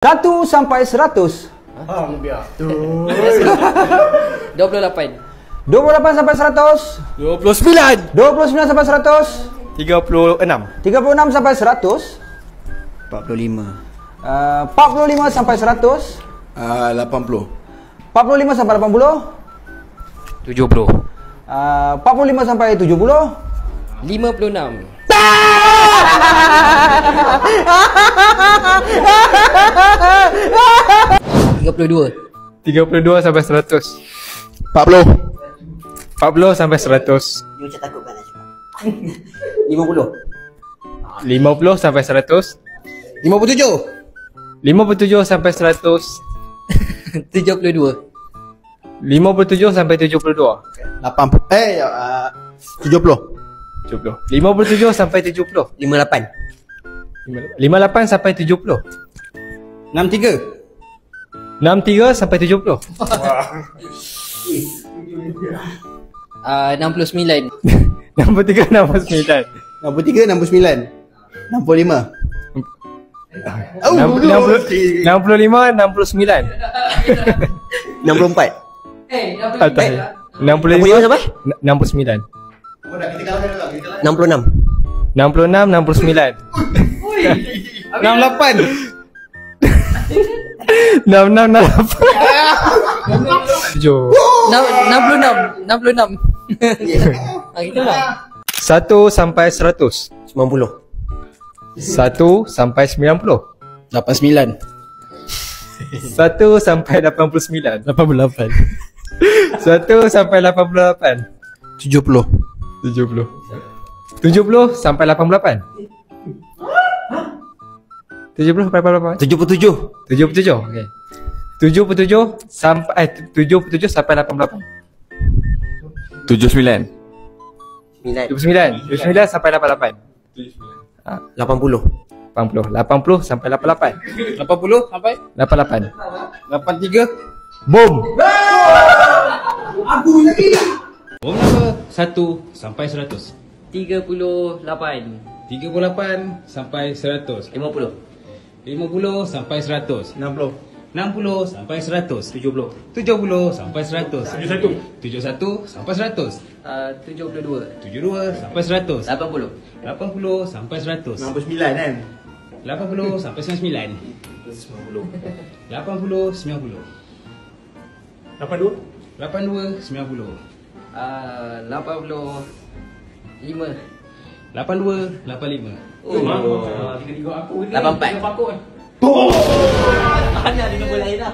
1 sampai 100. Biar. 28. 28 sampai 100. 29. 29 sampai 100. 36. 36 sampai 100. 45. 45 sampai 100. 80. 45 sampai 80. 70. 45 sampai 70. 56. 32 sampai 100. 40. 40 sampai 100. Dia macam takut kan nak cakap. 50. 50 sampai 100. 57. 57 sampai 100. 72. 57 sampai 72. 80. 70. 70. 57 sampai 70. 58. 58 sampai 70. 63. 63 sampai 70. 69. 63 69. 63, 69. 65. 65 69. 64. Atas. 65 siapa? 69. 66. 66 69. 68. 66 7. 66. Gitu lah. 1 sampai 100. 90. 1 sampai 90. 89. 1 sampai 89. 88. 1 sampai 88. 70. 70. 70 sampai 88. 70 sampai 88. 77. 77. Okey. 77 sampai 77 sampai 88. 79. 79. 79 sampai 88. 80. 80. 80 sampai 88. 80 sampai 88. 83. Boom. Bom number 1 sampai 100. 38. 38 sampai 100. 50. 50 sampai 100. 60. 60 sampai 100. 70. 70 sampai 100. 71 sampai 100. 72. 72 sampai 100. 80. 80 sampai 100. 69 kan? 80 sampai 99. 80 90. 82. 82 90. 85. 82 85. Oh, 84. Mana ada nombor lain lah.